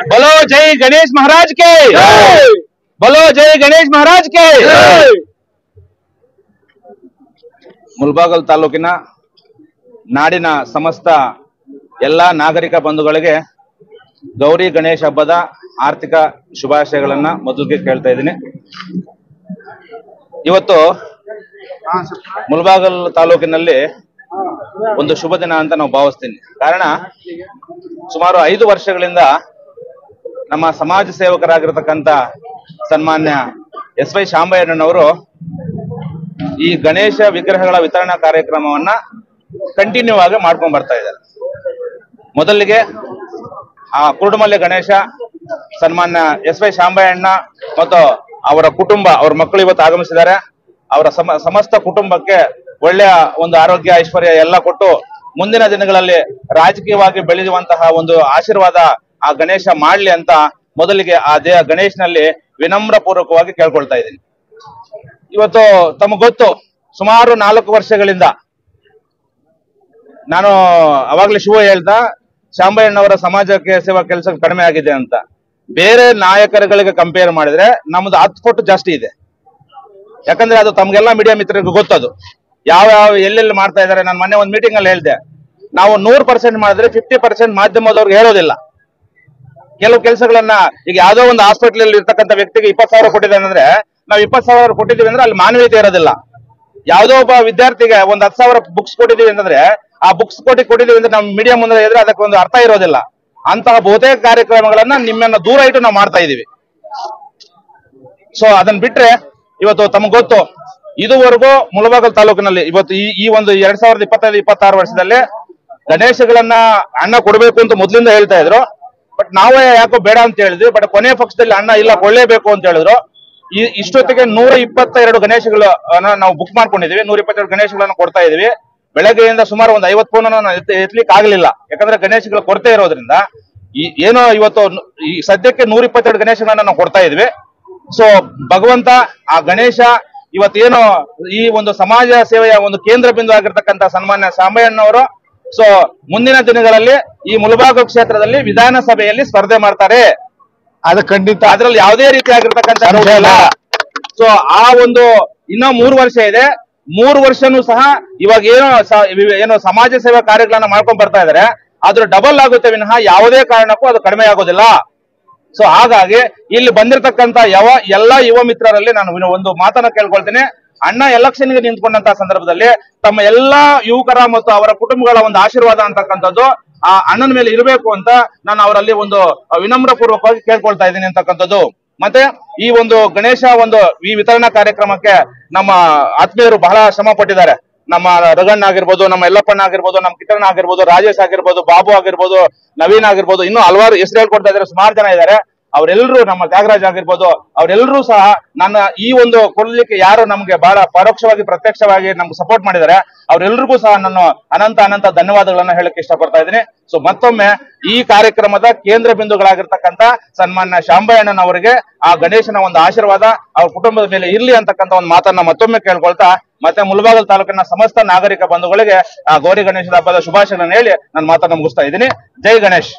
बोलो जय गणेश महाराज के, बोलो जय गणेश महाराज के। ಮುಳಬಾಗಿಲು ತಾಲೂಕಿನ ನಾಡಿನ ಸಮಸ್ತ ಎಲ್ಲ ನಾಗರಿಕ ಬಂಧುಗಳಿಗೆ ಗೌರಿ ಗಣೇಶ ಹಬ್ಬದ ಆರ್ಥಿಕ ಶುಭಾಶಯಗಳನ್ನ ಮೊದಲಿಗೆ ಕೇಳ್ತಾ ಇದ್ದೀನಿ. ಇವತ್ತು ಮುಳಬಾಗಿಲು ತಾಲೂಕಿನಲ್ಲಿ ಒಂದು ಶುಭ ದಿನ ಅಂತ ನಾವು ಭಾವಿಸ್ತೀನಿ. ಕಾರಣ ಸುಮಾರು 5 ವರ್ಷಗಳಿಂದ ನಮ್ಮ ಸಮಾಜ ಸೇವಕರಾಗಿರತಕ್ಕಂತ ಸನ್ಮಾನ್ಯ ಎಸ್.ವೈ. ಶಾಂಬಯ್ಯಣ್ಣನವರು ಈ ಗಣೇಶ ವಿಗ್ರಹಗಳ ವಿತರಣಾ ಕಾರ್ಯಕ್ರಮವನ್ನ ಕಂಟಿನ್ಯೂ ಆಗಿ ಮಾಡ್ಕೊಂಡು ಬರ್ತಾ ಇದ್ದಾರೆ. ಮೊದಲಿಗೆ ಆ ಕುರುಡುಮಲೆ ಗಣೇಶ ಸನ್ಮಾನ್ಯ ಎಸ್.ವೈ. ಶಾಂಬಯ್ಯಣ್ಣ ಮತ್ತು ಅವರ ಕುಟುಂಬ, ಅವ್ರ ಮಕ್ಕಳು ಇವತ್ತು ಆಗಮಿಸಿದ್ದಾರೆ. ಅವರ ಸಮಸ್ತ ಕುಟುಂಬಕ್ಕೆ ಒಳ್ಳೆಯ ಒಂದು ಆರೋಗ್ಯ ಐಶ್ವರ್ಯ ಎಲ್ಲ ಕೊಟ್ಟು ಮುಂದಿನ ದಿನಗಳಲ್ಲಿ ರಾಜಕೀಯವಾಗಿ ಬೆಳೆಯುವಂತಹ ಒಂದು ಆಶೀರ್ವಾದ ಆ ಗಣೇಶ ಮಾಡ್ಲಿ ಅಂತ ಮೊದಲಿಗೆ ಆ ಗಣೇಶನಲ್ಲಿ ವಿನಮ್ರ ಪೂರ್ವಕವಾಗಿ ಕೇಳ್ಕೊಳ್ತಾ ಇದ್ದೀನಿ. ಇವತ್ತು ತಮಗೆ ಗೊತ್ತು, ಸುಮಾರು 4 ವರ್ಷಗಳಿಂದ ನಾನು ಅವಾಗ್ಲೇ ಶಿವ ಹೇಳ್ದ ಶಾಂಬಯ್ಯಣ್ಣವರ ಸಮಾಜಕ್ಕೆ ಸೇವಾ ಕೆಲಸ ಕಡಿಮೆ ಆಗಿದೆ ಅಂತ. ಬೇರೆ ನಾಯಕರುಗಳಿಗೆ ಕಂಪೇರ್ ಮಾಡಿದ್ರೆ ನಮ್ದು 10 ಪಟ್ಟು ಜಾಸ್ತಿ ಇದೆ. ಯಾಕಂದ್ರೆ ಅದು ತಮ್ಗೆಲ್ಲ ಮೀಡಿಯಾ ಮಿತ್ರರಿಗೆ ಗೊತ್ತದು ಯಾವ ಎಲ್ಲೆಲ್ಲಿ ಮಾಡ್ತಾ ಇದ್ದಾರೆ. ನಾನು ಮೊನ್ನೆ ಒಂದು ಮೀಟಿಂಗ್ ಅಲ್ಲಿ ಹೇಳ್ದೆ, ನಾವು 100% ಮಾಡಿದ್ರೆ 50% ಮಾಧ್ಯಮದವ್ರಿಗೆ ಹೇಳೋದಿಲ್ಲ. ಕೆಲವು ಕೆಲಸಗಳನ್ನ ಈಗ ಯಾವ್ದೋ ಒಂದು ಹಾಸ್ಪಿಟಲ್ ಇರ್ತಕ್ಕಂಥ ವ್ಯಕ್ತಿಗೆ 20,000 ಕೊಟ್ಟಿದ್ದೇನೆ ಅಂದ್ರೆ ನಾವು 20,000 ಕೊಟ್ಟಿದ್ದೀವಿ ಅಂದ್ರೆ ಅಲ್ಲಿ ಮಾನವೀಯತೆ ಇರೋದಿಲ್ಲ. ಯಾವ್ದೋ ಒಬ್ಬ ವಿದ್ಯಾರ್ಥಿಗೆ ಒಂದು 10,000 ಬುಕ್ಸ್ ಕೊಟ್ಟಿದ್ದೀವಿ ಅಂತಂದ್ರೆ ಆ ಬುಕ್ಸ್ ಕೊಟ್ಟಿದ್ದೀವಿ ಅಂದ್ರೆ ನಮ್ಮ ಮೀಡಿಯಾ ಮುಂದೆ ಇದ್ರೆ ಅದಕ್ಕೆ ಒಂದು ಅರ್ಥ ಇರೋದಿಲ್ಲ. ಅಂತಹ ಬಹುತೇಕ ಕಾರ್ಯಕ್ರಮಗಳನ್ನ ನಿಮ್ಮನ್ನ ದೂರ ಇಟ್ಟು ನಾವು ಮಾಡ್ತಾ ಇದೀವಿ. ಸೊ ಅದನ್ನ ಬಿಟ್ರೆ ಇವತ್ತು ತಮಗೆ ಗೊತ್ತು, ಇದುವರೆಗೂ ಮುಳಬಾಗಿಲು ತಾಲೂಕಿನಲ್ಲಿ ಇವತ್ತು ಈ ಒಂದು 2025-26 ವರ್ಷದಲ್ಲಿ ಗಣೇಶಗಳನ್ನ ಅಣ್ಣ ಕೊಡಬೇಕು ಅಂತ ಮೊದಲಿಂದ ಹೇಳ್ತಾ ಇದ್ರು. ಬಟ್ ನಾವೇ ಯಾಕೋ ಬೇಡ ಅಂತ ಹೇಳಿದ್ವಿ. ಬಟ್ ಕೊನೆ ಪಕ್ಷದಲ್ಲಿ ಅಣ್ಣ ಇಲ್ಲ ಕೊಡ್ಲೇಬೇಕು ಅಂತ ಹೇಳಿದ್ರು. ಇಷ್ಟೊತ್ತಿಗೆ 122 ಗಣೇಶಗಳು ನಾವು ಬುಕ್ ಮಾಡ್ಕೊಂಡಿದೀವಿ. 122 ಗಣೇಶಗಳನ್ನ ಕೊಡ್ತಾ ಇದೀವಿ. ಬೆಳಗ್ಗೆಯಿಂದ ಸುಮಾರು ಒಂದು 50 ಫೋನ್ ಎತ್ತಲಿಕ್ಕೆ ಆಗ್ಲಿಲ್ಲ. ಯಾಕಂದ್ರೆ ಗಣೇಶಗಳ ಕೊರತೆ ಇರೋದ್ರಿಂದ ಏನೋ ಇವತ್ತು ಈ ಸದ್ಯಕ್ಕೆ 122 ಗಣೇಶಗಳನ್ನ ನಾವು ಕೊಡ್ತಾ ಇದ್ವಿ. ಸೊ ಭಗವಂತ ಆ ಗಣೇಶ ಇವತ್ತೇನು ಈ ಒಂದು ಸಮಾಜ ಸೇವೆಯ ಒಂದು ಕೇಂದ್ರ ಬಿಂದು ಆಗಿರ್ತಕ್ಕಂಥ ಸನ್ಮಾನ್ಯ ಶಾಂಬಯ್ಯಣ್ಣವರು ಸೊ ಮುಂದಿನ ದಿನಗಳಲ್ಲಿ ಈ ಮುಳಬಾಗಿಲು ಕ್ಷೇತ್ರದಲ್ಲಿ ವಿಧಾನಸಭೆಯಲ್ಲಿ ಸ್ಪರ್ಧೆ ಮಾಡ್ತಾರೆ. ಅದು ಖಂಡಿತ, ಅದ್ರಲ್ಲಿ ಯಾವುದೇ ರೀತಿ ಆಗಿರ್ತಕ್ಕಂಥ ಇಲ್ಲ. ಸೊ ಆ ಒಂದು ಇನ್ನೂ 3 ವರ್ಷ ಇದೆ. 3 ವರ್ಷನೂ ಸಹ ಇವಾಗ ಏನೋ ಸಮಾಜ ಸೇವಾ ಕಾರ್ಯಗಳನ್ನ ಮಾಡ್ಕೊಂಡ್ ಬರ್ತಾ ಇದಾರೆ. ಅದ್ರ ಡಬಲ್ ಆಗುತ್ತೆ ವಿನಃ ಯಾವುದೇ ಕಾರಣಕ್ಕೂ ಅದು ಕಡಿಮೆ ಆಗೋದಿಲ್ಲ. ಸೊ ಹಾಗಾಗಿ ಇಲ್ಲಿ ಬಂದಿರತಕ್ಕಂತ ಎಲ್ಲಾ ಯುವ ಮಿತ್ರರಲ್ಲಿ ನಾನು ಒಂದು ಮಾತನ್ನ ಕೇಳ್ಕೊಳ್ತೇನೆ. ಅಣ್ಣ ಎಲೆಕ್ಷನ್ಗೆ ನಿಂತ್ಕೊಂಡಂತಹ ಸಂದರ್ಭದಲ್ಲಿ ತಮ್ಮ ಎಲ್ಲಾ ಯುವಕರ ಮತ್ತು ಅವರ ಕುಟುಂಬಗಳ ಒಂದು ಆಶೀರ್ವಾದ ಅಂತಕ್ಕಂಥದ್ದು ಆ ಅಣ್ಣನ ಮೇಲೆ ಇರಬೇಕು ಅಂತ ನಾನು ಅವರಲ್ಲಿ ಒಂದು ವಿನಮ್ರ ಪೂರ್ವಕವಾಗಿ ಕೇಳ್ಕೊಳ್ತಾ ಇದ್ದೀನಿ ಅಂತಕ್ಕಂಥದ್ದು. ಮತ್ತೆ ಈ ಒಂದು ಗಣೇಶ ಈ ವಿತರಣಾ ಕಾರ್ಯಕ್ರಮಕ್ಕೆ ನಮ್ಮ ಆತ್ಮೀಯರು ಬಹಳ ಶ್ರಮ ಪಟ್ಟಿದ್ದಾರೆ. ನಮ್ಮ ರಗಣ್ಣ ಆಗಿರ್ಬೋದು, ನಮ್ಮ ಯಲ್ಲಪ್ಪಣ್ಣ ಆಗಿರ್ಬೋದು, ನಮ್ಮ ಕಿಟ್ಟಣ್ಣ ಆಗಿರ್ಬೋದು, ರಾಜೇಶ್ ಆಗಿರ್ಬೋದು, ಬಾಬು ಆಗಿರ್ಬೋದು, ನವೀನ್ ಆಗಿರ್ಬೋದು, ಇನ್ನೂ ಹಲವಾರು ಹೆಸರು ಹೇಳ್ಕೊಡ್ತಾ ಇದ್ದಾರೆ. ಸುಮಾರು ಜನ ಇದ್ದಾರೆ. ಅವರೆಲ್ಲರೂ, ನಮ್ಮ ತ್ಯಾಗರಾಜ್ ಆಗಿರ್ಬೋದು, ಅವರೆಲ್ಲರೂ ಸಹ ನನ್ನ ಈ ಒಂದು ಕೊಡ್ಲಿಕ್ಕೆ ಯಾರು ನಮ್ಗೆ ಬಹಳ ಪರೋಕ್ಷವಾಗಿ ಪ್ರತ್ಯಕ್ಷವಾಗಿ ನಮ್ಗೆ ಸಪೋರ್ಟ್ ಮಾಡಿದ್ದಾರೆ ಅವರೆಲ್ಲರಿಗೂ ಸಹ ನಾನು ಅನಂತ ಧನ್ಯವಾದಗಳನ್ನ ಹೇಳಕ್ಕೆ ಇಷ್ಟಪಡ್ತಾ ಇದ್ದೀನಿ. ಸೊ ಮತ್ತೊಮ್ಮೆ ಈ ಕಾರ್ಯಕ್ರಮದ ಕೇಂದ್ರ ಬಿಂದುಗಳಾಗಿರ್ತಕ್ಕಂಥ ಸನ್ಮಾನ್ಯ ಶಾಂಬಯ್ಯಣ್ಣನವರಿಗೆ ಆ ಗಣೇಶನ ಒಂದು ಆಶೀರ್ವಾದ ಅವ್ರ ಕುಟುಂಬದ ಮೇಲೆ ಇರ್ಲಿ ಅಂತಕ್ಕಂಥ ಒಂದು ಮಾತನ್ನ ಮತ್ತೊಮ್ಮೆ ಕೇಳ್ಕೊಳ್ತಾ ಮತ್ತೆ ಮುಳಬಾಗಿಲು ತಾಲೂಕಿನ ಸಮಸ್ತ ನಾಗರಿಕ ಬಂಧುಗಳಿಗೆ ಆ ಗೌರಿ ಗಣೇಶದ ಹಬ್ಬದ ಶುಭಾಶಯಗಳನ್ನು ಹೇಳಿ ನನ್ನ ಮಾತನ್ನ ಮುಗಿಸ್ತಾ ಇದ್ದೀನಿ. ಜೈ ಗಣೇಶ್.